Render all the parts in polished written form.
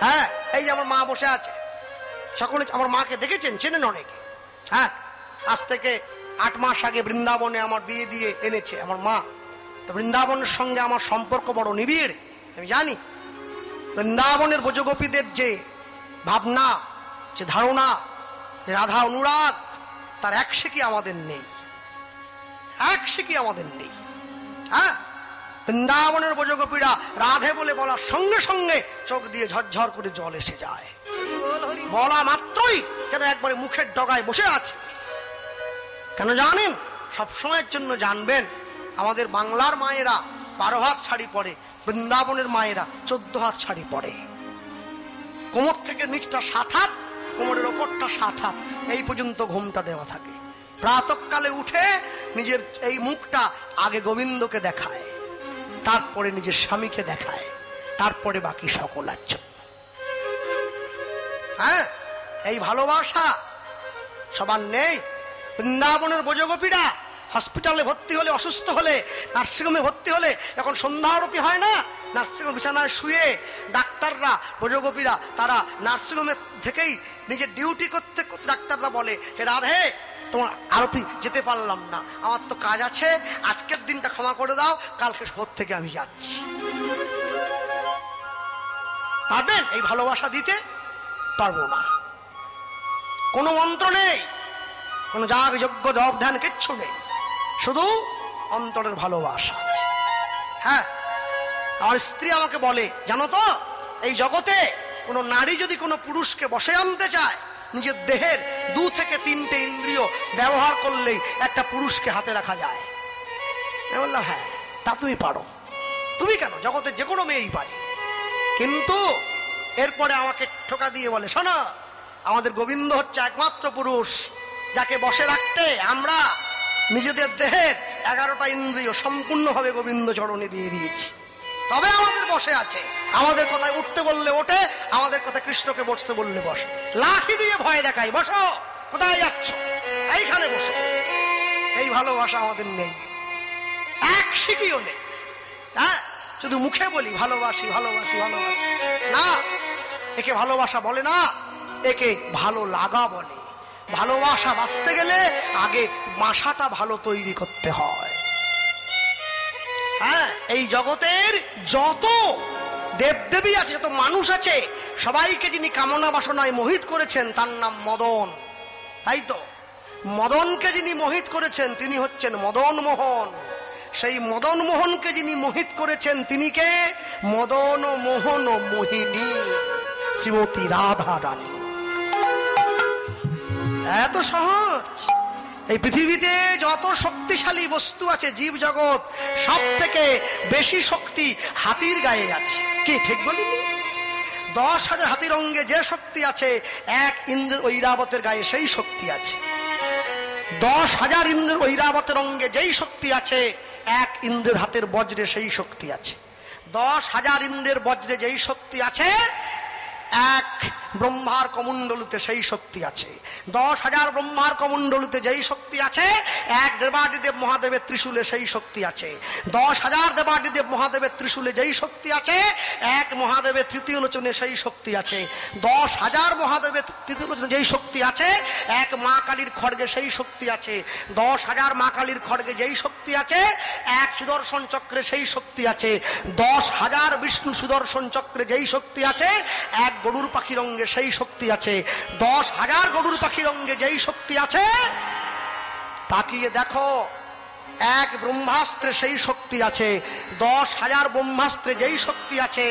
হ্যাঁ, এই যে আমার মা বসে আছে, সকলে আমার মাকে দেখেছেন, চেনেন অনেকে। হ্যাঁ, আজ থেকে 8 মাস আগে বৃন্দাবনে আমার বিয়ে দিয়ে এনেছে আমার মা। তো বৃন্দাবনের সঙ্গে আমার সম্পর্ক বড় নিবিড়। আমি জানি বৃন্দাবনের ব্রজগোপীদের যে ভাবনা, যে ধারণা, যে রাধা অনুরাগ, তার এক শিকি আমাদের নেই, এক শিকি আমাদের নেই। হ্যাঁ, বৃন্দাবনের ব্রজগোপীরা রাধে বলে বলার সঙ্গে সঙ্গে চোখ দিয়ে ঝরঝর করে জল এসে যায়, বলা মাত্রই কেন একবারে মুখের ডগায় বসে আছে। কেন জানেন? সবসময়ের জন্য জানবেন, আমাদের বাংলার মায়েরা 12 হাত শাড়ি পরে, বৃন্দাবনের মায়েরা 14 হাত শাড়ি পরে। কোমর থেকে নিচটা 7 হাত, কোমরের ওপরটা 7 হাত, এই পর্যন্ত ঘোমটা দেওয়া থাকে। প্রাতঃকালে উঠে নিজের এই মুখটা আগে গোবিন্দকে দেখায়, তারপরে নিজের স্বামীকে দেখায়, তারপরে বাকি সকলের জন্য। হ্যাঁ, এই ভালোবাসা সবার নেই। বৃন্দাবনের ব্রজগোপীরা হসপিটালে ভর্তি হলে, অসুস্থ হলে, নার্সিংহোমে ভর্তি হলে, এখন সন্ধ্যা আরতি হয় না, নার্সিংহোম বিছানায় শুয়ে ডাক্তাররা, ব্রজগোপীরা তারা নার্সিংহোমে থেকেই নিজের ডিউটি করতে করতে ডাক্তাররা বলে, হে রাধে, তোমার আরতি যেতে পারলাম না, আমার তো কাজ আছে, আজকের দিনটা ক্ষমা করে দাও, কালকে ভোর থেকে আমি যাচ্ছি। পারবেন এই ভালোবাসা দিতে? পারবো না। কোনো মন্ত্র নেই, কোনো যাগ যজ্ঞ জপ ধ্যান কিচ্ছু নেই, শুধু অন্তরের ভালোবাসা আছে। হ্যাঁ, আমার স্ত্রী আমাকে বলে, জানো তো, এই জগতে কোনো নারী যদি কোনো পুরুষকে বশে আনতে চায়, নিজের দেহের 2 থেকে 3টে ইন্দ্রিয় ব্যবহার করলেই একটা পুরুষকে হাতে রাখা যায়। আমি বললাম, হ্যাঁ, তা তুমি পারো। তুমি কেন, জগতে যে কোনো মেয়েই পারে। কিন্তু এরপরে আমাকে ঠোকা দিয়ে বলে, শোনো, আমাদের গোবিন্দ হচ্ছে একমাত্র পুরুষ যাকে বসে রাখতে আমরা নিজেদের দেহের 11টা ইন্দ্রিয় সম্পূর্ণভাবে গোবিন্দ চরণে দিয়ে দিয়েছি, তবে আমাদের বসে আছে। আমাদের কথায় উঠতে বললে ওঠে, আমাদের কথা কৃষ্ণকে বসতে বললে বসে। লাঠি দিয়ে ভয় দেখাই, বসো, কোথায় যাচ্ছ, এইখানে বসো। এই ভালোবাসা আমাদের নেই, এক শিকিও নেই। হ্যাঁ, শুধু মুখে বলি ভালোবাসি ভালোবাসি ভালোবাসি, না, একে ভালোবাসা বলে না, একে ভালো লাগা বলে। ভালোবাসা বাঁচতে গেলে আগে বাসাটা ভালো তৈরি করতে হয়। হ্যাঁ, এই জগতের যত দেবদেবী আছে, যত মানুষ আছে, সবাইকে যিনি কামনা বাসনায় মোহিত করেছেন তার নাম মদন। তাই তো, মদনকে যিনি মোহিত করেছেন তিনি হচ্ছেন মদন মোহন। সেই মদন মোহনকে যিনি মোহিত করেছেন তিনি কে? মদন মোহন মোহিনী শ্রীমতী রাধা রানী। এত সহজ। এই পৃথিবীতে যত শক্তিশালী বস্তু আছে, জীব জগৎ, সব থেকে বেশি শক্তি হাতির গায়ে আছে। কি ঠিক বলিনি? 10,000 হাতির অঙ্গে যে শক্তি আছে, 1 ইন্দ্রের ঐরাবতের গায়ে সেই শক্তি আছে। 10,000 ইন্দ্রের ঐরাবতের অঙ্গে যেই শক্তি আছে, 1 ইন্দ্রের হাতের বজ্রে সেই শক্তি আছে। 10,000 ইন্দ্রের বজ্রে যেই শক্তি আছে, 1 ব্রহ্মার কমণ্ডলুতে সেই শক্তি আছে। 10,000 ব্রহ্মার কমণ্ডলুতে যেই শক্তি আছে, 1 দেবাদিদেব মহাদেবের ত্রিশূলে সেই শক্তি আছে। 10,000 দেবাদিদেব মহাদেবের ত্রিশূলে যেই শক্তি আছে, 1 মহাদেবের তৃতীয় লোচনে সেই শক্তি আছে। 10,000 মহাদেবের তৃতীয় লোচনে যেই শক্তি আছে, 1 মা কালীর খড়গে সেই শক্তি আছে। 10,000 মা কালীর খড়গে যেই শক্তি আছে, 1 সুদর্শন চক্রে সেই শক্তি আছে। 10,000 বিষ্ণু সুদর্শন চক্রে যেই শক্তি আছে, 1 গরুর পাখির অঙ্গে সেই শক্তি আছে। 10,000 গরুর পাখির অঙ্গে যেই শক্তি আছে, তাকিয়ে দেখো, 1 ব্রহ্মাস্ত্রে সেই শক্তি আছে। 10,000 ব্রহ্মাস্ত্রে যেই শক্তি আছে,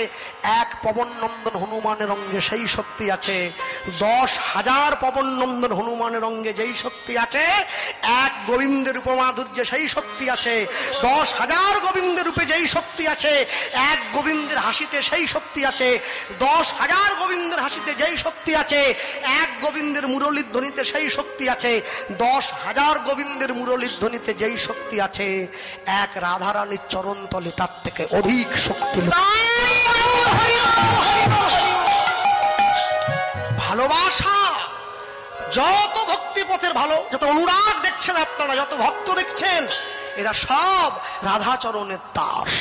1 পবন নন্দন হনুমানের অঙ্গে সেই শক্তি আছে। 10,000 পবন নন্দন হনুমানের অঙ্গে যেই শক্তি আছে, 1 গোবিন্দের উপমাধুর্যে সেই শক্তি আছে। 10,000 গোবিন্দের রূপে যেই শক্তি আছে, 1 গোবিন্দের হাসিতে সেই শক্তি আছে। 10,000 গোবিন্দের হাসিতে যেই শক্তি আছে, 1 গোবিন্দের মুরলীর ধ্বনিতে সেই শক্তি আছে। 10,000 গোবিন্দের মুরলীর ধ্বনিতে যেই শক্তি আছে, 1 রাধারানীর চরণ তলে তার থেকে অধিক শক্তি। ভালোবাসা, যত ভক্তি পথের ভালো, যত অনুরাগ দেখছেন আপনারা, যত ভক্ত দেখছেন, এরা সব রাধাচরণের দাস।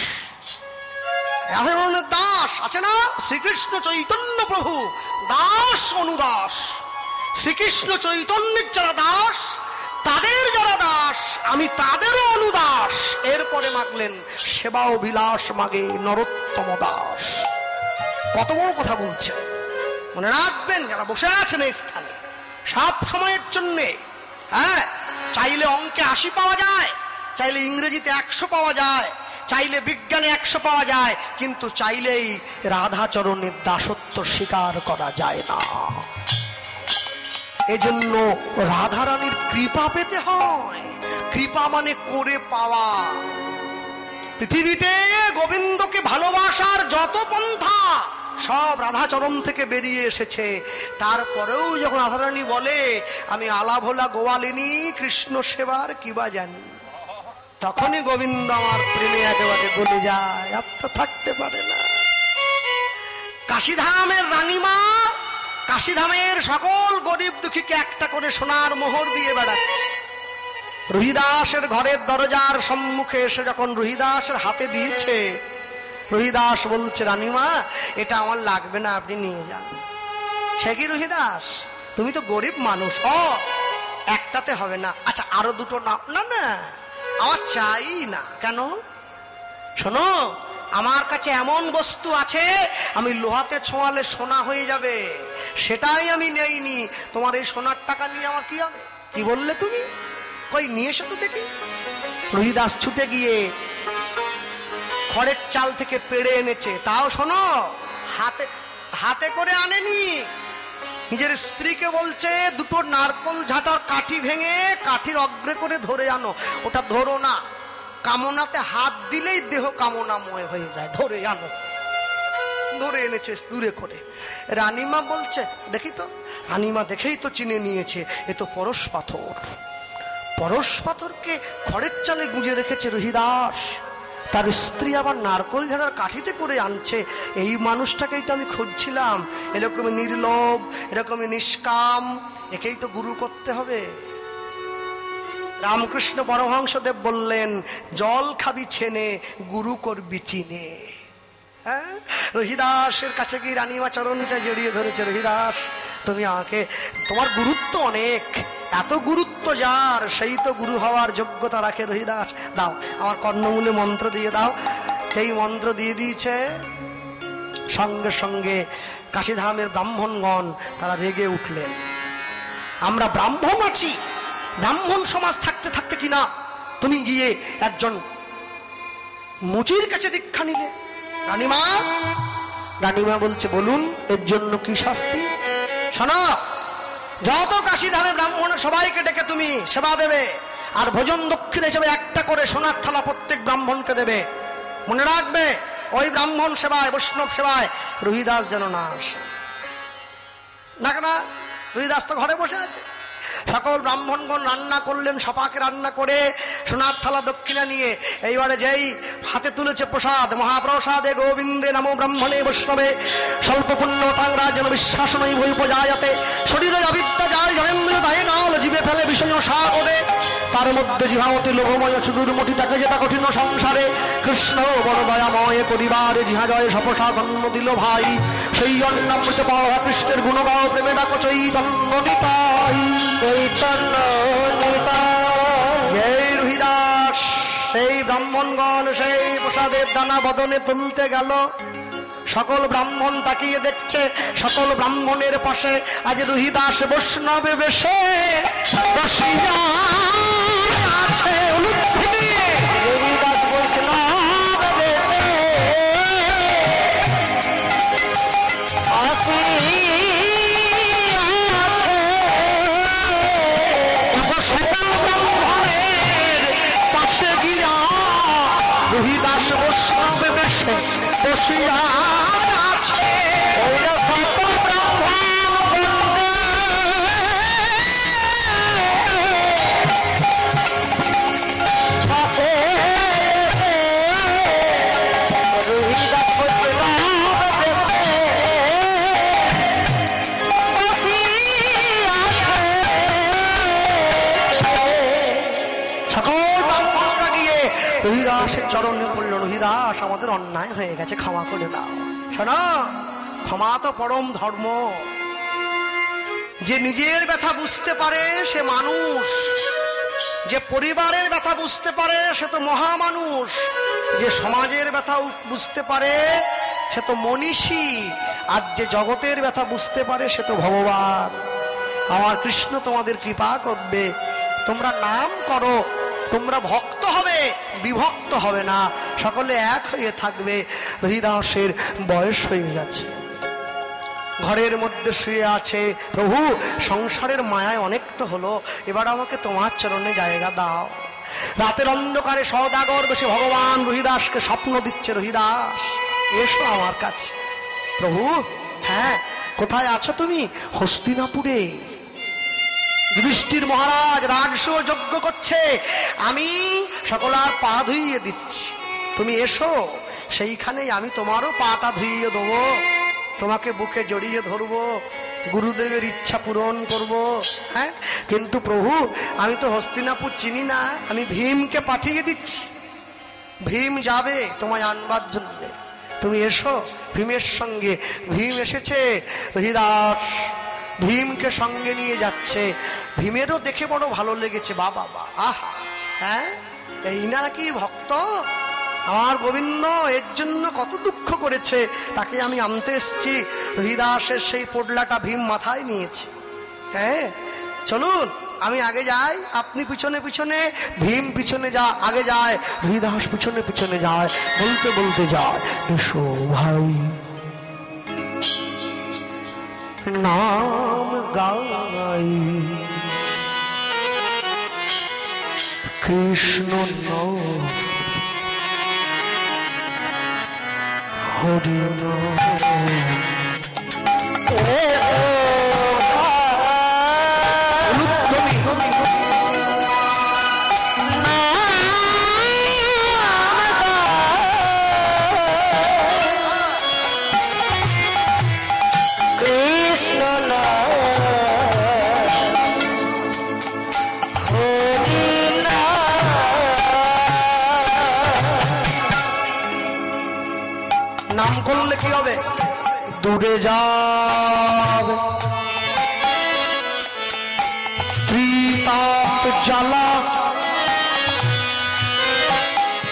রাধারণের দাস আছে না, শ্রীকৃষ্ণ চৈতন্য প্রভু দাস অনুদাস। শ্রীকৃষ্ণ চৈতন্যের যারা দাস, তাদের যারা দাস, আমি তাদেরও অনুদাস। এরপরে মাগলেন সেবা ও বিলাস মাগে নরোত্তম দাস। কত বড় কথা বলছেন, মনে রাখবেন যারা বসে আছেন এই স্থানে সব সময়ের জন্যে। হ্যাঁ, চাইলে অঙ্কে 80 পাওয়া যায়, চাইলে ইংরেজিতে 100 পাওয়া যায়, চাইলে বিজ্ঞানে 100 পাওয়া যায়, কিন্তু চাইলেই রাধাচরণের দাসত্ব স্বীকার করা যায় না। এজন্য রাধারানীর কৃপা পেতে হয়। কৃপা মানে করে পাওয়া। পৃথিবীতে গোবিন্দকে ভালোবাসার যত পন্থা সব রাধাচরণ থেকে বেরিয়ে এসেছে। তারপরেও যখন রাধারানী বলে আমি আলা ভোলা গোয়ালিনী কৃষ্ণ সেবার কিবা জানি, তখনই গোবিন্দ আমার প্রেমে একেবারে গলে যায়, আর তো থাকতে পারে না। কাশীধামের রানীমা কাশীধামের সকল গরিব দুঃখীকে একটা করে সোনার মোহর দিয়ে বেড়াচ্ছে। রুহিদাসের ঘরের দরজার সম্মুখে এসে যখন রুহিদাসের হাতে দিয়েছে, রুহিদাস বলছে রানীমা এটা আমার লাগবে না, আপনি নিয়ে যান। সে কি রুহিদাস, তুমি তো গরিব মানুষ। ও একটাতে হবে না, আচ্ছা আরো দুটো না। না না আমার চাই না। কেন? শোনো, আমার কাছে এমন বস্তু আছে আমি লোহাতে ছোঁয়ালে সোনা হয়ে যাবে, সেটাই আমি নেইনি। তোমার এই সোনার টাকা নিয়ে আমার কি হবে? কি বললে তুমি? কই নিয়ে এসো তো দেখি। রুহিদাস ছুটে গিয়ে খড়ের চাল থেকে পেড়ে এনেছে। তাও শোনো, হাতে হাতে করে আনেনি। নিজের স্ত্রীকে বলছে দুটো নারকল ঝাঁটার কাঠি ভেঙে কাঠির অগ্রে করে ধরে আনো। ওটা ধরো না, কামনাতে হাত দিলেই দেহ কামনাময় হয়ে যায়, ধরে আনো। ধরে এনেছে দূরে করে। রানীমা বলছে দেখি তো। রানীমা দেখেই তো চিনে নিয়েছে এ তো পরশ পাথর। পরশ পাথরকে খড়ের চালে গুঁজে রেখেছে রুহিদাস, তার স্ত্রী আবার নারকল ঝাড়ার কাঠিতে করে আনছে। এই মানুষটাকেই তো আমি খুঁজছিলাম, এরকমই নির্লোভ, এরকমই নিষ্কাম, একেই তো গুরু করতে হবে। রামকৃষ্ণ পরমহংসদেব বললেন জল খাবি ছেনে গুরু করবি চিনে। হ্যাঁ, রুহিদাসের কাছে গিয়ে রানীমা চরণটা জড়িয়ে ধরেছে। রুহিদাস তুমি আমাকে, তোমার গুরুত্ব অনেক, এত গুরুত্ব যার সেই তো গুরু হওয়ার যোগ্যতা রাখে। রুহিদাস দাও আমার কর্ণমূলে মন্ত্র দিয়ে দাও। সেই মন্ত্র দিয়ে দিয়েছে, সঙ্গে সঙ্গে কাশীধামের ব্রাহ্মণগণ তারা রেগে উঠলেন। আমরা ব্রাহ্মণ আছি, ব্রাহ্মণ সমাজ থাকতে থাকতে কিনা তুমি গিয়ে একজন মুচির কাছে দীক্ষা নিলে। রানীমা রানীমা বলছে বলুন এর জন্য কি শাস্তি? শোনো, যত কাশীধামে ব্রাহ্মণ সবাইকে ডেকে তুমি সেবা দেবে, আর ভোজন দক্ষিণ হিসেবে একটা করে সোনার থালা প্রত্যেক ব্রাহ্মণকে দেবে। মনে রাখবে ওই ব্রাহ্মণ সেবায়, বৈষ্ণব সেবায় রুহিদাস যেন না আসে। না কেনা রুহিদাস তো ঘরে বসে আছে। সকল ব্রাহ্মণগণ রান্না করলেন, সপাকে রান্না করে সোনার থালা দক্ষিণা নিয়ে এইবারে যেই হাতে তুলেছে প্রসাদ, মহাপ্রসাদে গোবিন্দে নমো ব্রাহ্মণে বৈষ্ণবে স্বল্প পুণ্য টাংরা যেন বিশ্বাস নই বই উপজায়াতে শরীরে অবিদ্যা যায় জনেন্দ্র দায়ে নাল জীবে ফেলে বিষয় সাগরে, তার মধ্যে জিহামতি লোভময় সুদূর মতি তাকে যেটা কঠিন সংসারে কৃষ্ণ বড় দয়াময় পরিবারে জিহা জয় সপসাদ অন্ন দিল ভাই, সেই অন্নামৃত পাওয়া কৃষ্ণের গুণ গাও প্রেমে ডাকো চৈতন্য নিতাই চৈতন্য নিতাই। এই রুহিদাস সেই ব্রাহ্মণগণ সেই প্রসাদের দানা বদনে তুলতে গেল। সকল ব্রাহ্মণ তাকিয়ে দেখছে, সকল ব্রাহ্মণের পাশে আজ রুহিদাস বৈষ্ণবে বেশে বসিয়া আছে। রুহিদাস বৈষ্ণব বেশে ব্রাহ্মণের পাশে গিয়া রুহিদাস বৈষ্ণবে বেশে বসিয়া আছে। সকল ব্রাহ্মণরা গিয়ে রহিদাসের চরণে পড়ল, রহিদাস আমাদের অন্যায় হয়ে গেছে, ক্ষমা করে দাও। শোনো, ক্ষমা তো পরম ধর্ম। যে নিজের ব্যথা বুঝতে পারে সে মানুষ, যে পরিবারের ব্যথা বুঝতে পারে সে তো মহামানুষ, যে সমাজের ব্যথা বুঝতে পারে সে তো মনীষী, আর যে জগতের ব্যথা বুঝতে পারে সে তো ভগবান। আমার কৃষ্ণ তোমাদের কৃপা করবে, তোমরা নাম করো, তোমরা ভক্ত হবে, বিভক্ত হবে না, সকলে এক হয়ে থাকবে। হরিদাসের বয়স হয়ে গেছে, ঘরের মধ্যে শুয়ে আছে। প্রভু, সংসারের মায়ায় অনেক তো হলো, এবার আমাকে তোমার চরণে জায়গা দাও। রাতের অন্ধকারে সওদাগর বসে ভগবান রহিদাসকে স্বপ্ন দিচ্ছে, রহিদাস এসো আমার কাছে। প্রভু, হ্যাঁ কোথায় আছো তুমি? হস্তিনাপুরে যুধিষ্ঠির মহারাজ রাজস্ব যজ্ঞ করছে, আমি সকলার পা ধুইয়ে দিচ্ছি, তুমি এসো, সেইখানেই আমি তোমারও পাটা ধুইয়ে দেবো, তোমাকে বুকে জড়িয়ে ধরবো, গুরুদেবের ইচ্ছা পূরণ করব। হ্যাঁ, কিন্তু প্রভু আমি তো হস্তিনাপুর চিনি না, আমি ভীমকে পাঠিয়ে দিচ্ছি, ভীম যাবে তোমায় আনবার জন্য, তুমি এসো। ভীমের সঙ্গে ভীম এসেছে, হরিদাস ভীমকে সঙ্গে নিয়ে যাচ্ছে। ভীমেরও দেখে বড় ভালো লেগেছে, বাবা বা আহা, হ্যাঁ এই নাকি ভক্ত আমার গোবিন্দ, এর জন্য কত দুঃখ করেছে, তাকে আমি আনতে এসছি। হরিদাসের সেই পোডলাটা ভীম মাথায় নিয়েছে। হ্যাঁ চলুন, আমি আগে যাই, আপনি পিছনে পিছনে, ভীম পিছনে যা আগে যায়, হরিদাস পিছনে পিছনে যায়, বলতে বলতে যায়, এসো ভাই নাম গাই, কৃষ্ণ নাম হরি নাম করলে কি হবে? দূরে যাবে ত্রিতাপ জ্বালা,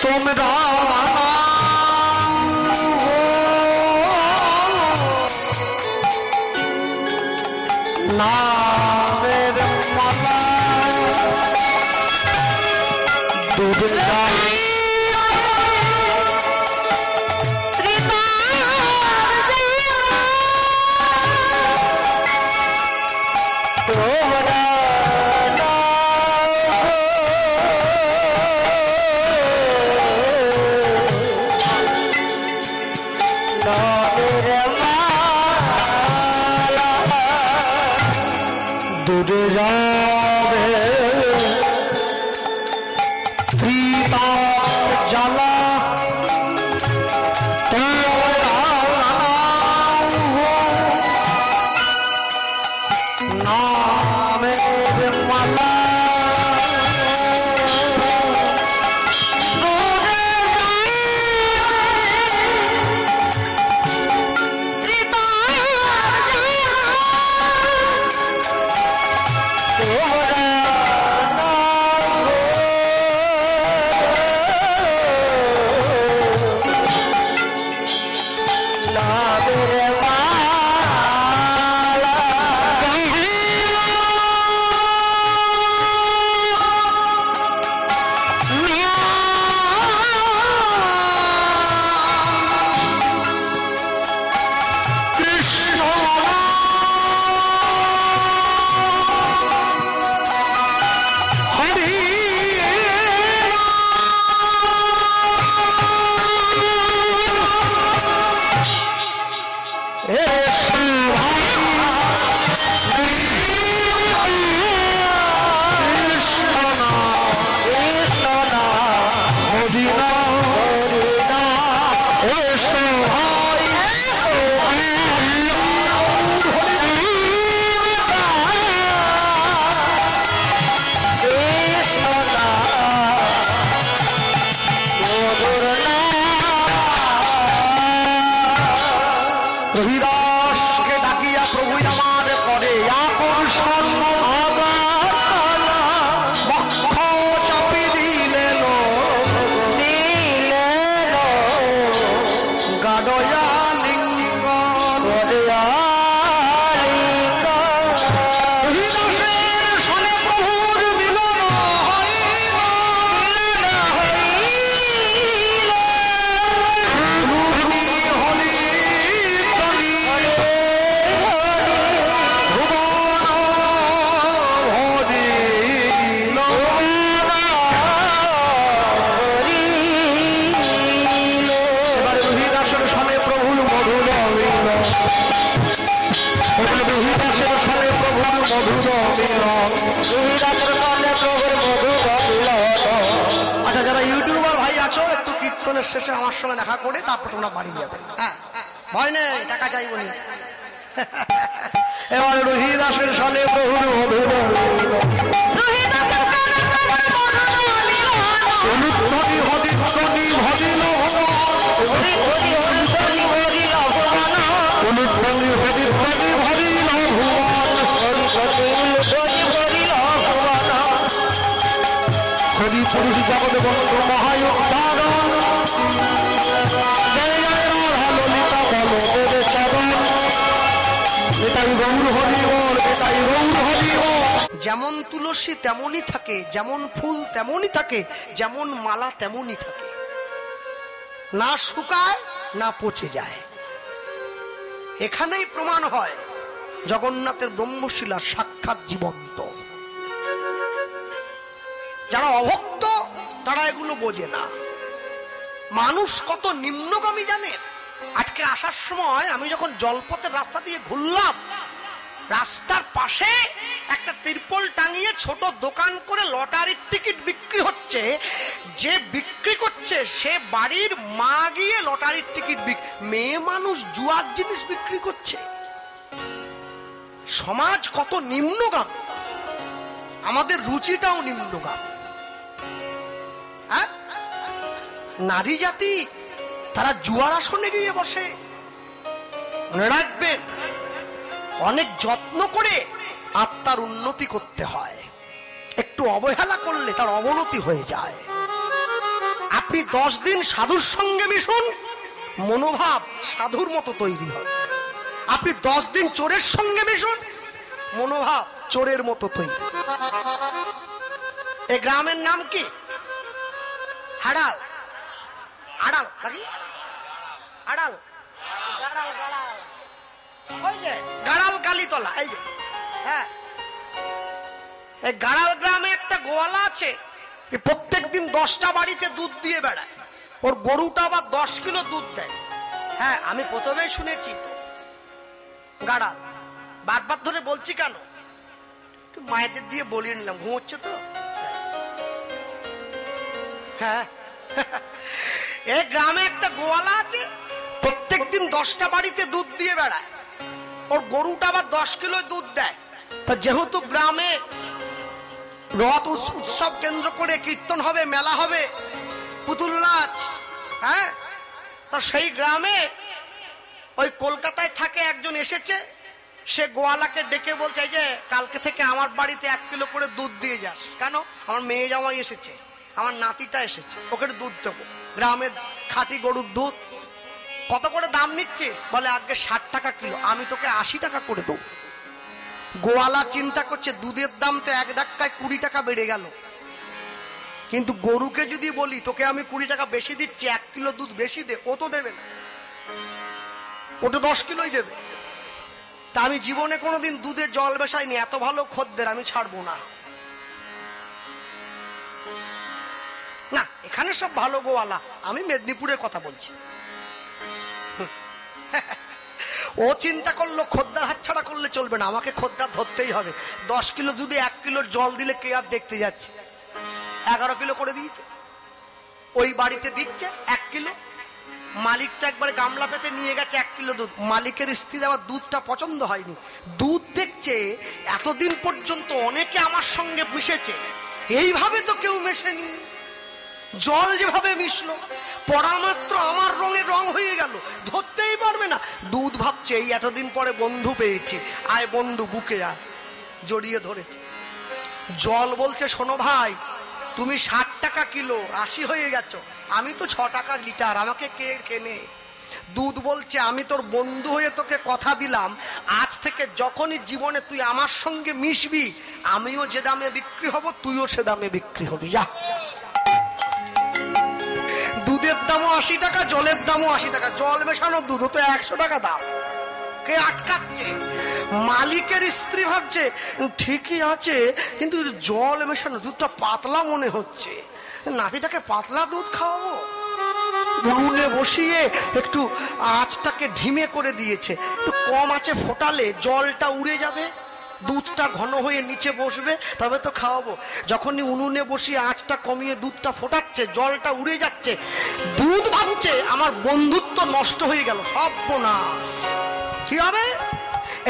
তোমরা নামের মালা, দূরে যাবে দূরে যাবে ত্রিতা আচ্ছা, যারা ইউটিউবার ভাই আছো একটু কীর্তনের শেষে আমার সঙ্গে দেখা করে তারপর তোমরা বাড়ি যাবে। হ্যাঁ, ভয় নেই, টাকা চাইব না। এবার রোহিদাসের সনে প্রভুর মধুর অনুধ্বনি হদিধ্বনি ভজিল অনুধ্বনি হদিধ্বনি ভজিল ভুবন হরি পুরুষ জগৎ বন্ধু মহায়োগদারণ জয় জয় রাধা ললিতা বলো দেবে চরণ এটাই গৌর হরি বল, এটাই গৌর হরি বল। যেমন তুলসী তেমনই থাকে, যেমন ফুল তেমনই থাকে, যেমন মালা তেমনই থাকে, না শুকায় না পচে যায়। এখানেই প্রমাণ হয় জগন্নাথের ব্রহ্মশিলা সাক্ষাৎ জীবন্ত। যারা অভক্ত তারা এগুলো বোঝে না। মানুষ কত নিম্নগামী জানেন? আজকে আসার সময় আমি যখন জলপথের রাস্তা দিয়ে ঘুরলাম, রাস্তার পাশে একটা তিরপল টাঙিয়ে ছোট দোকান করে লটারির টিকিট বিক্রি হচ্ছে। যে বিক্রি করছে সে বাড়ির মা গিয়ে লটারির টিকিট মেয়ে মানুষ জুয়ার জিনিস বিক্রি করছে। সমাজ কত নিম্নগামী, আমাদের রুচিটাও নিম্নগামী। হ্যাঁ, নারী জাতি তারা জুয়ার আসনে গিয়ে বসে। মনে রাখবেন, অনেক যত্ন করে আত্মার উন্নতি করতে হয়, একটু অবহেলা করলে তার অবনতি হয়ে যায়। আপনি 10 দিন সাধুর সঙ্গে মিশুন, মনোভাব সাধুর মতো তৈরি হবে। আপনি 10 দিন চোরের সঙ্গে মিশুন, মনোভাব চোরের মতো তৈরি। এই গ্রামের নাম কি? হাড়াল। আড়াল নাকি? আড়াল, ওই যে গাড়াল কালীতলা। এই যে, হ্যাঁ, এই গাড়াল গ্রামে একটা গোয়ালা আছে, প্রত্যেক দিন 10টা বাড়িতে দুধ দিয়ে বেড়ায়। ওর গরুটা আবার 10 কিলো দুধ দেয়। হ্যাঁ, আমি প্রথমেই শুনেছি গাড়াল। বারবার ধরে বলছি কেন, মায়েদের দিয়ে বলিয়ে নিলাম, ঘুমোচ্ছে তো। হ্যাঁ, এই গ্রামে একটা গোয়ালা আছে, প্রত্যেক দিন 10টা বাড়িতে দুধ দিয়ে বেড়ায়। ওর গরুটা আবার 10 কিলো দুধ দেয়। তা যেহেতু গ্রামে রথ উৎসব কেন্দ্র করে কীর্তন হবে, মেলা হবে, পুতুল নাচ, হ্যাঁ, তা সেই গ্রামে ওই কলকাতায় থাকে একজন এসেছে। সে গোয়ালাকে ডেকে বলছে, যে কালকে থেকে আমার বাড়িতে 1 কিলো করে দুধ দিয়ে যাস। কেন? আমার মেয়ে জামাই এসেছে, আমার নাতিটা এসেছে, ওকে দুধ দেবো। গ্রামের খাঁটি গরুর দুধ। কত করে দাম নিচ্ছে? বলে আগে 60 টাকা কিলো, আমি তোকে 80 টাকা করে দেবো। গোয়ালা চিন্তা করছে দুধের দাম তো 1 ধাক্কায় 20 টাকা বেড়ে গেল, কিন্তু গরুকে যদি বলি তোকে আমি 20 টাকা বেশি দিচ্ছি, 1 কিলো দুধ বেশি দে, ও তো দেবে না, ওটা 10 কিলোই দেবে। তা আমি জীবনে কোনোদিন দুধে জল মেশাইনি, এত ভালো খদ্দের আমি ছাড়বো না। না, এখানে সব ভালো গোয়ালা, আমি মেদিনীপুরের কথা বলছি। ও চিন্তা করলো খদ্দার হাতছাড়া করলে চলবে না, আমাকে খদ্দার ধরতেই হবে। 10 কিলো দুধে 1 কিলোর জল দিলে কে আর দেখতে যাচ্ছে? 11 কিলো করে দিয়েছে। ওই বাড়িতে দিচ্ছে 1 কিলো। মালিকটা একবার গামলা পেতে নিয়ে গেছে 1 কিলো দুধ। মালিকের স্ত্রীর আবার দুধটা পছন্দ হয়নি। দুধ দেখছে এতদিন পর্যন্ত অনেকে আমার সঙ্গে মিশেছে, এইভাবে তো কেউ মেশেনি। জল যেভাবে মিশলো, পড়া মাত্র আমার রঙে রং হয়ে গেল, ধরতেই পারবে না। দুধ ভাবছে এই এতদিন পরে বন্ধু পেয়েছি, আয় বন্ধু বুকে আয়, জড়িয়ে ধরেছে। জল বলছে, শোনো ভাই, তুমি 60 টাকা কিলো 80 হয়ে গেছো, আমি তো 6 টাকা লিটার, আমাকে কে কেনে? দুধ বলছে, আমি তোর বন্ধু হয়ে তোকে কথা দিলাম, আজ থেকে যখনই জীবনে তুই আমার সঙ্গে মিশবি, আমিও যে দামে বিক্রি হব, তুইও সে দামে বিক্রি হবি। যা। দুধের দামও 80 টাকা, জলের দামও 80 টাকা। জল মেশানো দুধ তো 100 টাকা দাম। কে আটকাচ্ছে? মালিকের স্ত্রী ভাবছে ঠিকই আছে, কিন্তু জল মেশানো দুধটা পাতলা মনে হচ্ছে, নাতিটাকে পাতলা দুধ খাওয়াবো। উনুনে বসিয়ে একটু আঁচটাকে ঢিমে করে দিয়েছে, একটু কম আঁচে ফোটালে জলটা উড়ে যাবে, দুধটা ঘন হয়ে নিচে বসবে, তবে তো খাওয়াবো। যখনই উনুনে বসিয়ে আঁচটা কমিয়ে দুধটা ফোটাচ্ছে, জলটা উড়ে যাচ্ছে, দুধ ভাবছে আমার বন্ধুত্ব নষ্ট হয়ে গেল, সর্বনাশ। কি হবে?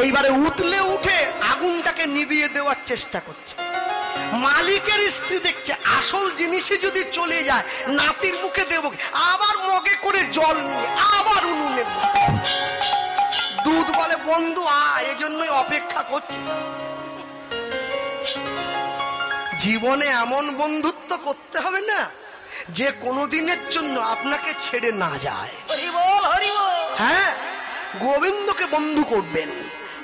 এইবারে উতলে উঠে আগুনটাকে নিভিয়ে দেওয়ার চেষ্টা করছে। মালিকের স্ত্রী দেখছে আসল জিনিসই যদি চলে যায়, নাতির মুখে দেব, আবার মগে করে জল নিয়ে আবার উনুনে দুধ বলে বন্ধু এই জন্যই অপেক্ষা করছে। জীবনে এমন বন্ধুত্ব করতে হবে না যে কোনোদিনের জন্য আপনাকে ছেড়ে না যায়। হ্যাঁ, গোবিন্দকে বন্ধু করবেন,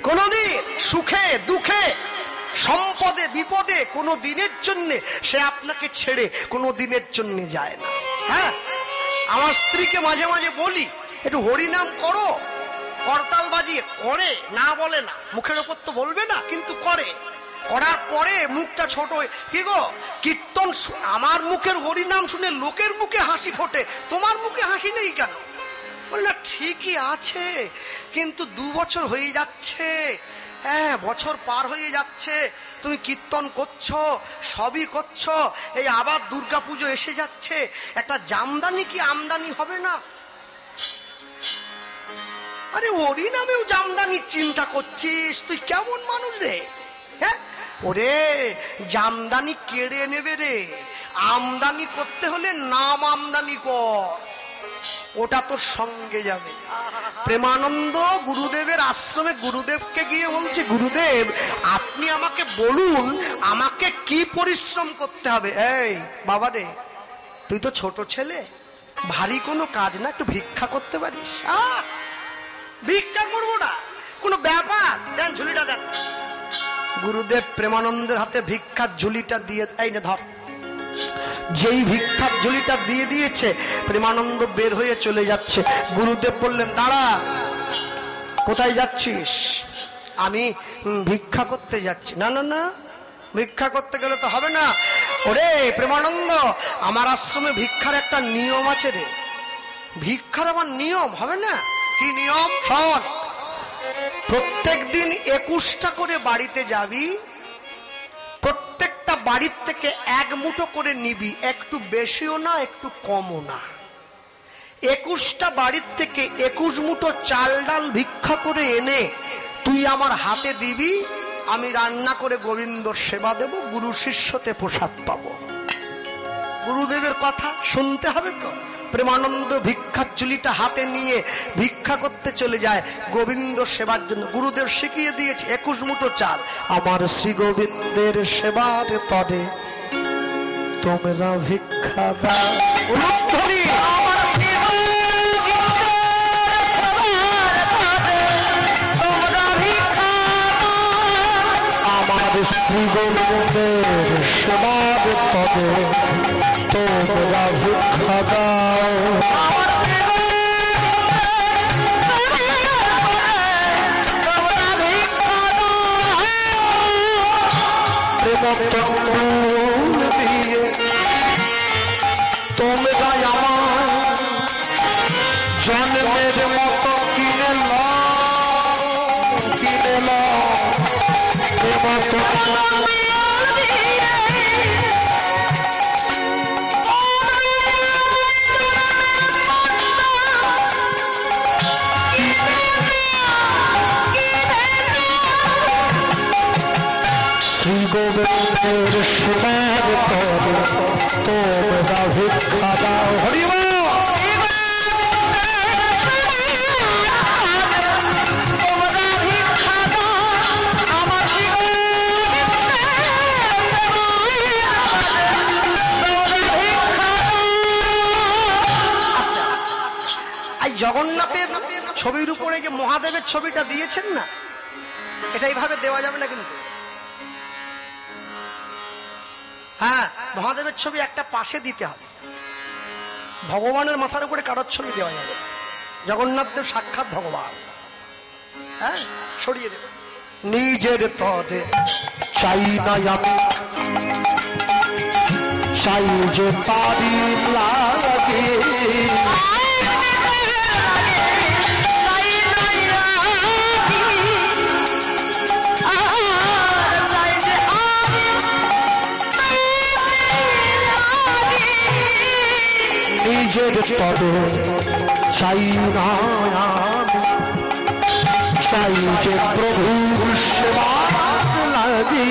কোনদিন সুখে দুঃখে সম্পদে বিপদে কোনো দিনের জন্য সে আপনাকে ছেড়ে কোনো দিনের জন্য যায় না। হ্যাঁ, আমার স্ত্রীকে মাঝে মাঝে বলি একটু হরিনাম করো, করতাল বাজিয়ে করে, না বলে না, মুখের ওপর তো বলবে না, কিন্তু করে। করার পরে মুখটা ছোট, কি গো কীর্তন আমার মুখের হরিনাম শুনে লোকের মুখে হাসি ফোটে, তোমার মুখে হাসি নেই কেন? বলে না ঠিকই আছে, কিন্তু 2 বছর হয়ে যাচ্ছে, হ্যাঁ বছর পার হয়ে যাচ্ছে, তুমি কীর্তন করছো, সবই করছো, এই আবার দুর্গাপুজো এসে যাচ্ছে, একটা জামদানি কি আমদানি হবে না? আরে ওরই নামেও জামদানি চিন্তা করছিস, তুই কেমন মানুষ রে? হ্যাঁ, ওরে জামদানি কেড়ে নেবে রে, আমদানি করতে হলে নাম আমদানি কর, ওটা তোর সঙ্গে যাবে। প্রেমানন্দ গুরুদেবের আশ্রমে গুরুদেবকে গিয়ে বলছে, গুরুদেব আপনি আমাকে বলুন আমাকে কি পরিশ্রম করতে হবে। এই বাবা রে, তুই তো ছোট ছেলে, ভারী কোনো কাজ না, একটু ভিক্ষা করতে পারিস? ভিক্ষা করবো না, কোনো ব্যাপার, দেন ঝুলিটা দেন। গুরুদেব প্রেমানন্দের হাতে ভিক্ষার ঝুলিটা দিয়ে, এই না ধর। যেই ভিক্ষার ঝুলিটা দিয়ে দিয়েছে, প্রেমানন্দ বের হয়ে চলে যাচ্ছে। গুরুদেব বললেন, দাঁড়া, কোথায় যাচ্ছিস? আমি ভিক্ষা করতে যাচ্ছি। না না না, ভিক্ষা করতে গেলে তো হবে না। ওরে প্রেমানন্দ, আমার আশ্রমে ভিক্ষার একটা নিয়ম আছে রে। ভিক্ষার আমার নিয়ম হবে না? কি নিয়ম? শোন, প্রত্যেক দিন 21টা করে বাড়িতে যাবি, প্রত্যেকটা বাড়ির থেকে 1 মুঠো করে নিবি, একটু বেশিও না একটু কমও না। 21টা বাড়ির থেকে 21 মুঠো চাল ডাল ভিক্ষা করে এনে তুই আমার হাতে দিবি, আমি রান্না করে গোবিন্দর সেবা দেব, গুরু শিষ্যতে প্রসাদ পাবো। গুরুদেবের কথা শুনতে হবে তো। প্রেমানন্দ ভিক্ষার ঝুলিটা হাতে নিয়ে ভিক্ষা করতে চলে যায় গোবিন্দ সেবার জন্য। গুরুদেব শিখিয়ে দিয়েছে 21 মুঠো চাল, আমার শ্রী গোবিন্দের সেবার তরে তোমরা ভিক্ষা দাও। আমার শ্রী গোবিন্দের সেবার তরে তোমরা ভিক্ষা দাও। দিয়ে তোমরা আমার জন্মের মতো কিনে শ্রী গোবিন্দের সেবার তরে তোমরা ভিক্ষা দাও। হরি বল। জগন্নাথের ছবির উপরে যে মহাদেবের ছবিটা দিয়েছেন না, এটা এইভাবে দেওয়া যাবে না কিন্তু। হ্যাঁ, মহাদেবের ছবি একটা পাশে দিতে হবে, ভগবানের মাথার উপরে কারোর ছবি দেওয়া যাবে। জগন্নাথ দেব সাক্ষাৎ ভগবান। হ্যাঁ, সরিয়ে দেবে। নিজের তরে চাই না আমি, চাই যে তারি লাগে, নিজের পদ চাই না, চাই যে প্রভুর সেবা লাগে।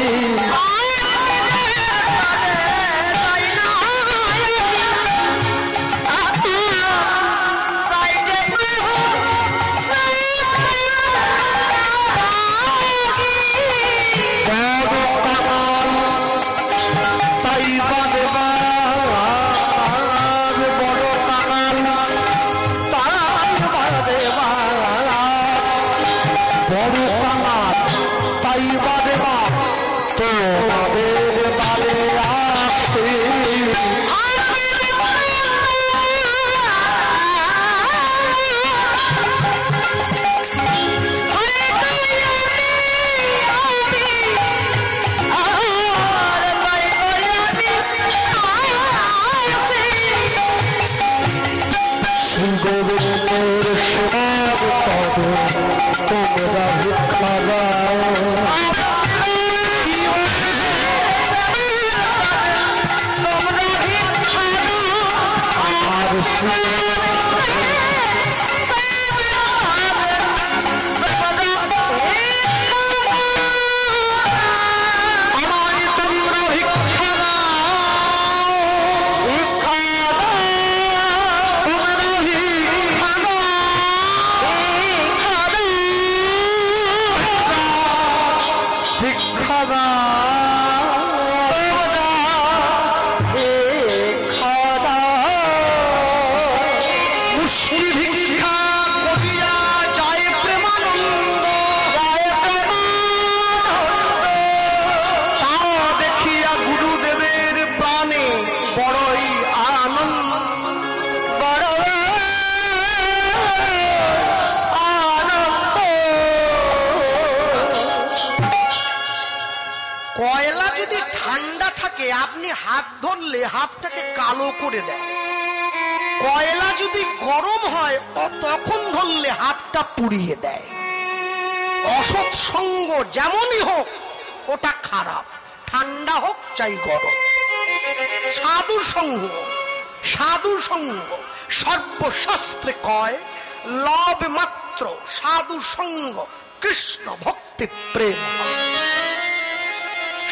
কয়লা যদি ঠান্ডা থাকে আপনি হাত ধরলে হাতটাকে কালো করে দেয়, কয়লা যদি গরম হয় তখন ধরলে হাতটা পুড়িয়ে দেয়। অসৎ সঙ্গ যেমনই হোক ওটা খারাপ, ঠান্ডা হোক চাই গরম। সাধুর সঙ্গ, সাধুর সঙ্গ সর্বশাস্ত্রে কয় লব মাত্র, সাধু সঙ্গ কৃষ্ণ ভক্তি প্রেম।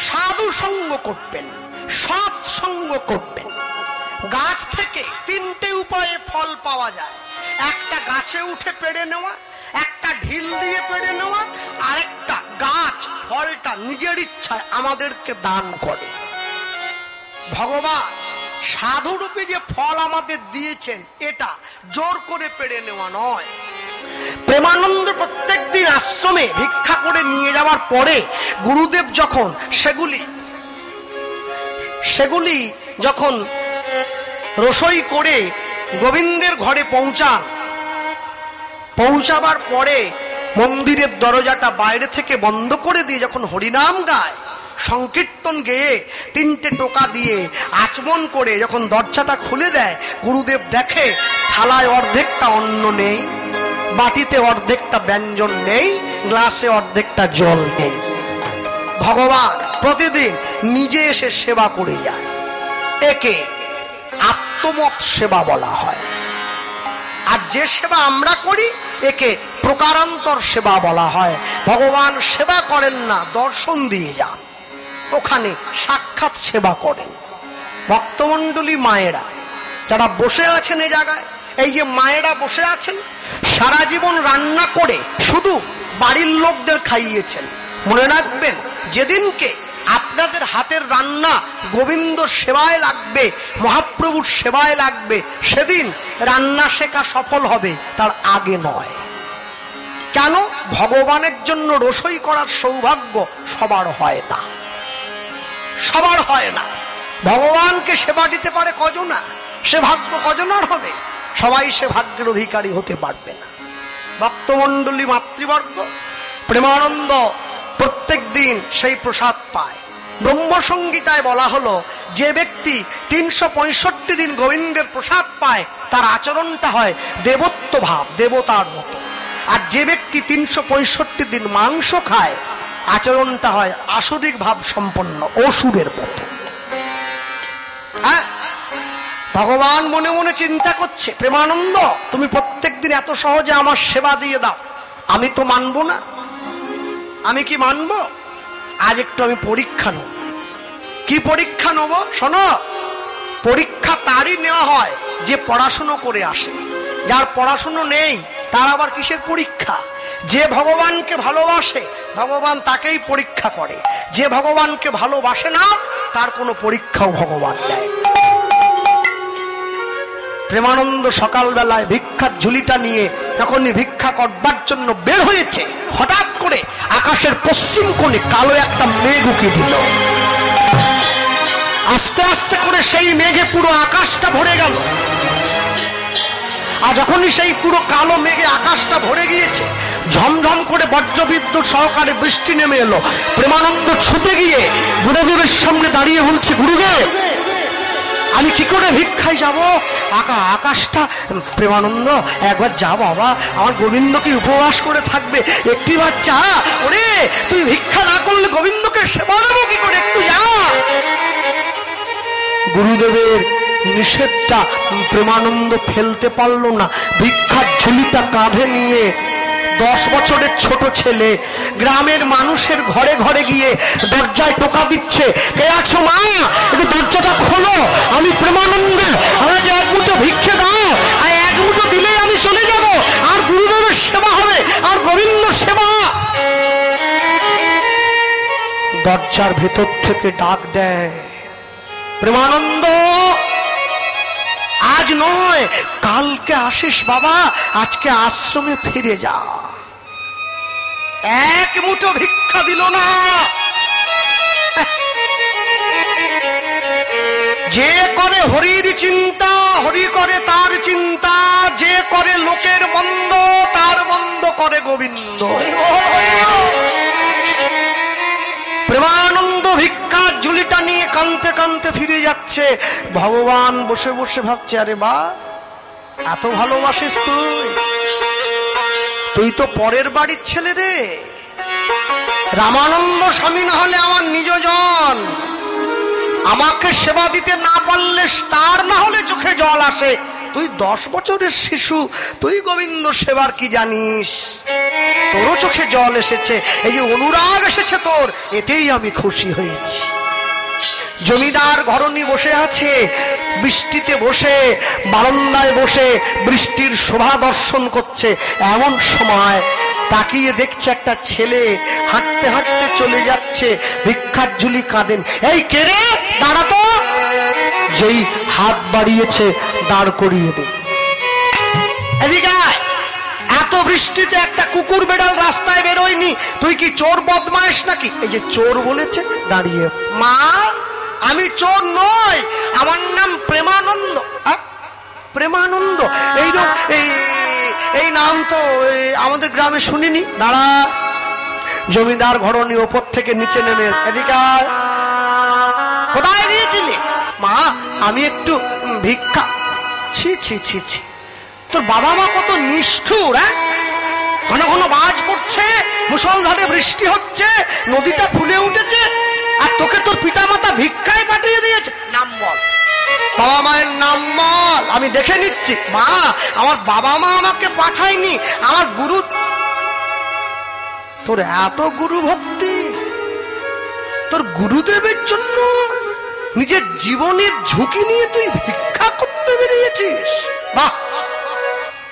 সাধু সঙ্গ করবেন, সৎ সঙ্গ করবেন। গাছ থেকে তিনটে উপায়ে ফল পাওয়া যায়, একটা গাছে উঠে পেড়ে নেওয়া, একটা ঢিল দিয়ে পেড়ে নেওয়া, আর একটা গাছ ফলটা নিজের ইচ্ছায় আমাদেরকে দান করে। ভগবান সাধুরূপে যে ফল আমাদের দিয়েছেন এটা জোর করে পেড়ে নেওয়া নয়। প্রেমানন্দ প্রত্যেকদিন আশ্রমে ভিক্ষা করে নিয়ে যাওয়ার পরে গুরুদেব যখন সেগুলি যখন রসই করে গোবিন্দের ঘরে পৌঁছাবার পরে মন্দিরের দরজাটা বাইরে থেকে বন্ধ করে দিয়ে যখন হরিনাম গায়, সংকীর্তন গেয়ে তিনটে টোকা দিয়ে আচমন করে যখন দরজাটা খুলে দেয়, গুরুদেব দেখে থালায় অর্ধেকটা অন্ন নেই, বাটিতে অর্ধেকটা ব্যঞ্জন নেই, গ্লাসে অর্ধেকটা জল নেই। ভগবান প্রতিদিন নিজে এসে সেবা করে যায়। একে আত্মমত সেবা বলা হয়। আর যে সেবা আমরা করি একে প্রকারান্তর সেবা বলা হয়। ভগবান সেবা করেন না, দর্শন দিয়ে যান, ওখানে সাক্ষাৎ সেবা করেন। ভক্তমণ্ডলী মায়েরা যারা বসে আছেন এই জায়গায়, এই যে মায়েরা বসে আছেন, সারা জীবন রান্না করে শুধু বাড়ির লোকদের খাইয়েছেন। মনে রাখবেন, যেদিনকে আপনাদের হাতের রান্না গোবিন্দ সেবায় লাগবে, মহাপ্রভুর সেবায় লাগবে, সেদিন রান্না শেখা সফল হবে, তার আগে নয়। কেন? ভগবানের জন্য রসই করার সৌভাগ্য সবার হয় না, সবার হয় না। ভগবানকে সেবা দিতে পারে কজনা, সে ভাগ্য কজনার হবে? সবাই সে ভাগ্যের অধিকারী হতে পারবে না। ভক্তমণ্ডলী মাতৃবর্গ প্রেমানন্দ প্রত্যেক দিন সেই প্রসাদ পায়। ব্রহ্মসংগীতায় বলা হলো, যে ব্যক্তি 365 দিন গোবিন্দের প্রসাদ পায় তার আচরণটা হয় দেবত্ব ভাব, দেবতার মতো। আর যে ব্যক্তি 365 দিন মাংস খায় আচরণটা হয় আসরিক ভাব সম্পন্ন, অসুরের মতো। হ্যাঁ, ভগবান মনে মনে চিন্তা করছে, প্রেমানন্দ তুমি প্রত্যেকদিন এত সহজে আমার সেবা দিয়ে দাও, আমি তো মানবো না। আমি কি মানবো? আজ একটু আমি পরীক্ষা নেব। কি পরীক্ষা নেব? শোনো, পরীক্ষা তারই নেওয়া হয় যে পড়াশুনো করে আসে। যার পড়াশুনো নেই তার আবার কিসের পরীক্ষা? যে ভগবানকে ভালোবাসে ভগবান তাকেই পরীক্ষা করে, যে ভগবানকে ভালোবাসে না তার কোনো পরীক্ষাও ভগবান দেয়। প্রেমানন্দ সকালবেলায় ভিক্ষার ঝুলিটা নিয়ে যখনই ভিক্ষা করবার জন্য বের হয়েছে, হঠাৎ করে আকাশের পশ্চিম কোণে কালো একটা মেঘ উকি দিল। আস্তে আস্তে করে সেই মেঘে পুরো আকাশটা ভরে গেল। আর যখনই সেই পুরো কালো মেঘে আকাশটা ভরে গিয়েছে, ঝমঝম করে বজ্রবিদ্যুৎ সহকারে বৃষ্টি নেমে এলো। প্রেমানন্দ ছুটে গিয়ে গুরুদেবের সামনে দাঁড়িয়ে বলছে, গুরুদেব আমি কি করে ভিক্ষায় যাব? আকাশটা। প্রেমানন্দ একবার যা বাবা, আমার গোবিন্দ কি উপবাস করে থাকবে, একটি বার চা। ওরে তুই ভিক্ষা না করলে গোবিন্দকে সেবা দেবো কি করে, একটু যা। গুরুদেবের নিষেধটা প্রেমানন্দ ফেলতে পারল না। ভিক্ষার ঝুলিটা কাঁধে নিয়ে 10 বছরের ছোট ছেলে গ্রামের মানুষের ঘরে ঘরে গিয়ে দরজায় টোকা দিচ্ছে, কে আছো মা, একটু দরজাটা খোলো, আমি প্রেমানন্দ, আমাকে এক মুঠো ভিক্ষে দাও, আর এক মুঠো দিলেই আমি চলে যাব, আর গুরুদেবের সেবা হবে, আর গোবিন্দ সেবা। দরজার ভেতর থেকে ডাক দেয়, প্রেমানন্দ আজ নয় কালকে আসিস বাবা, আজকে আশ্রমে ফিরে যা। এক মুঠো ভিক্ষা দিল না। যে করে হরির চিন্তা, হরি করে তার চিন্তা, যে করে লোকের মন্দ তার মন্দ করে গোবিন্দ। প্রেমানন্দ ভিক্ষার ঝুলিটা নিয়ে কাঁদতে কাঁদতে ফিরে যাচ্ছে। ভগবান বসে বসে ভাবছে, আরে বা এত ভালোবাসিস তুই তো পরের বাড়ির ছেলে রে। রামানন্দ স্বামী না হলে আমার নিজজন, আমাকে সেবা দিতে না পারলে তার না হলে চোখে জল আসে। তুই 10 বছরের শিশু, তুই গোবিন্দ সেবার কি জানিস? তোরও চোখে জল এসেছে, এই যে অনুরাগ এসেছে তোর, এতেই আমি খুশি হয়েছি। জমিদার ঘরণী বসে আছে, বৃষ্টিতে বসে বারান্দায় বসে বৃষ্টির শোভা দর্শন করছে। এমন সময় তাকিয়ে দেখছে একটা ছেলে হাঁটতে হাঁটতে চলে যাচ্ছে, ভিক্ষার ঝুলি কাঁদেন। এই কে রে, দাঁড়াতো। যেই হাত বাড়িয়েছে দাঁড় করিয়ে দে। এদিকে এত বৃষ্টিতে একটা কুকুর বেড়াল রাস্তায় বেরোয়নি, তুই কি চোর বদমাইশ নাকি? এই যে চোর বলেছে দাঁড়িয়ে। মা আমি চোর নই, আমার নাম প্রেমানন্দ। প্রেমানন্দ এই নাম তো আমাদের গ্রামে শুনিনি। দাঁড়া। জমিদার ঘরণী ওপর থেকে নিচে নেমে, এদিকে কোথায় গিয়েছিলি? মা আমি একটু ভিক্ষা। ছি ছি ছি ছি, তোর বাবা মা কত নিষ্ঠুর। ঘন ঘন বাজ পড়ছে, মুষলধারে বৃষ্টি হচ্ছে, নদীটা ফুলে উঠেছে, আর তোকে তোর পিতা মাতা ভিক্ষায় পাঠিয়ে দিয়েছে। নাম বল, বাবা মায়ের নাম বল, আমি দেখে নিচ্ছি। মা আমার বাবা মা আমাকে পাঠায়নি, আমার গুরু। তোর এত গুরু ভক্তি, তোর গুরুদেবের জন্য নিজের জীবনের ঝুঁকি নিয়ে তুই ভিক্ষা করতে বেরিয়েছিস। বাহ,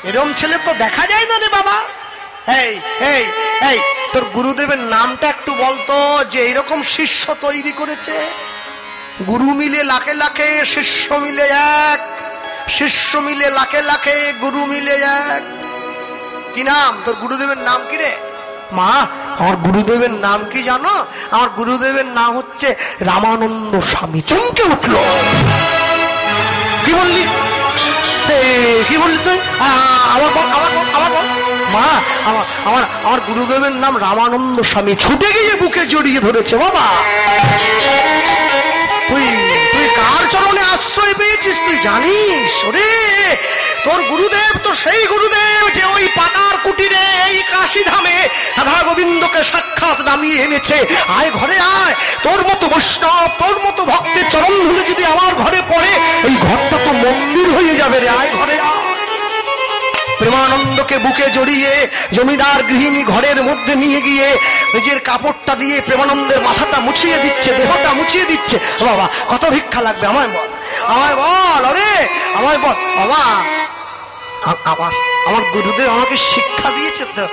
এরকম ছেলে তো দেখা যায় না রে বাবা। এই এই এই তোর গুরুদেবের নামটা একটু বলতো, যে এইরকম শিষ্য তৈরি করেছে। গুরু মিলে লাখে লাখে, শিষ্য মিলে এক, শিষ্য মিলে লাখে লাখে, গুরু মিলে এক। কি নাম তোর গুরুদেবের? নাম কি রে? মা আমার গুরুদেবের নাম কি জানো? আমার গুরুদেবের নাম হচ্ছে রামানন্দ স্বামী। চমকে উঠল। কি বললি? কি বললি তুই? আমার বল, আমার বল, আমার বল। মা আমার গুরুদেবের নাম রামানন্দ স্বামী। ছুটে গিয়ে বুকে জড়িয়ে ধরেছে। বাবা তুই কার চরণে আশ্রয় পেয়েছিস তুই জানিস? ওরে তোর গুরুদেব তো সেই গুরুদেব যে ওই পাতার কুটিরে এই কাশী ধামে রাধা গোবিন্দকে সাক্ষাৎ নামিয়ে এনেছে। আয় ঘরে আয়, তোর মতো বৈষ্ণব, তোর মতো ভক্তের চরণ ধুলে যদি আমার ঘরে পড়ে, এই ঘরটা তো যাবে রে, আয় ঘরে আয়। প্রেমানন্দকে বুকে জড়িয়ে জমিদার গৃহিণী ঘরের মধ্যে নিয়ে গিয়ে নিজের কাপড়টা দিয়ে প্রেমানন্দের মাথাটা মুছিয়ে দিচ্ছে, দেহটা মুছিয়ে দিচ্ছে। বাবা কত ভিক্ষা লাগবে আমায় বল, আমায় বল, আরে আমায় বল বাবা। আমার গুরুদেব আমাকে শিক্ষা দিয়েছে তো,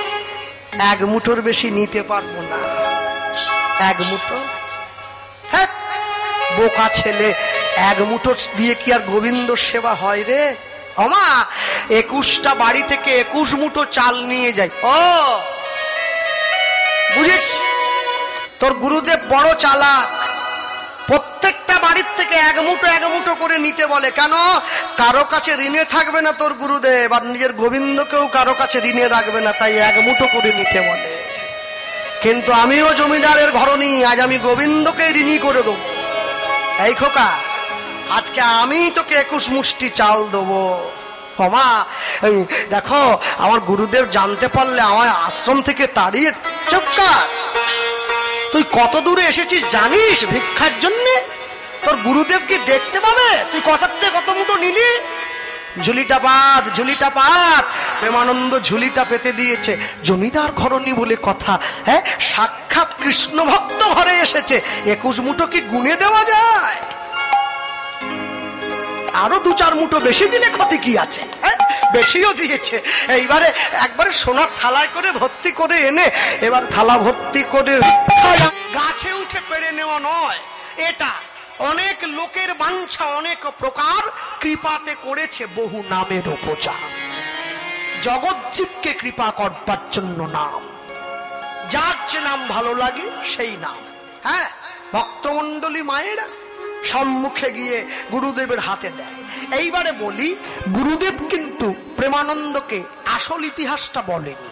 এক মুঠোর বেশি নিতে পারবো না। এক মুঠো, হ্যাঁ বোকা ছেলে, এক মুঠো দিয়ে কি আর গোবিন্দ সেবা হয় রে? আমা 21টা বাড়ি থেকে 21 মুঠো চাল নিয়ে যাই। ও বুঝেছি, তোর গুরুদেব বড় চালাক, প্রত্যেকটা বাড়ির থেকে এক মুঠো করে নিতে বলে। কেন? কারো কাছে ঋণে থাকবে না তোর গুরুদেব, আর নিজের গোবিন্দকেও কারো কাছে ঋণে রাখবে না, তাই এক মুঠো করে নিতে বলে। কিন্তু আমিও জমিদারের ঘরণী, আজ আমি গোবিন্দকে ঋণী করে দেবো। এই খোকা, আজকে আমি তোকে 21 মুষ্টি চাল দেবো। মা দেখো, আমার গুরুদেব জানতে পারলে আমার আশ্রম থেকে তাড়িয়ে। চুপ কর, তুই কত দূরে এসেছিস জানিস ভিক্ষার জন্যে? তোর গুরুদেব কি দেখতে পাবে তুই কথার থেকে কত মুঠো নিলি? ঝুলিটা পাত, ঝুলিটা পাত। প্রেমানন্দ ঝুলিটা পেতে দিয়েছে। জমিদার ঘরণী বলে কথা, হ্যাঁ সাক্ষাৎ কৃষ্ণ ভক্ত ঘরে এসেছে, 21 মুঠো কি গুনে দেওয়া যায়? আরো 2-4 মুঠো বেশি দিলে ক্ষতি কি আছে? বেশিও দিয়েছে। এইবারে একবারে সোনার থালায় করে ভর্তি করে এনে, এবার থালা ভর্তি করে গাছে উঠে পেড়ে নেওয়া নয়, এটা অনেক লোকের বাঞ্ছা, অনেক প্রকার কৃপাতে করেছে বহু নামের উপচার। জগৎজীবকে কৃপা করবার জন্য নাম, যার যে নাম ভালো লাগে সেই নাম। হ্যাঁ, ভক্তমণ্ডলী মায়েরা সম্মুখে গিয়ে গুরুদেবের হাতে দেয়। এইবারে বলি, গুরুদেব কিন্তু প্রেমানন্দকে আসল ইতিহাসটা বলেনি।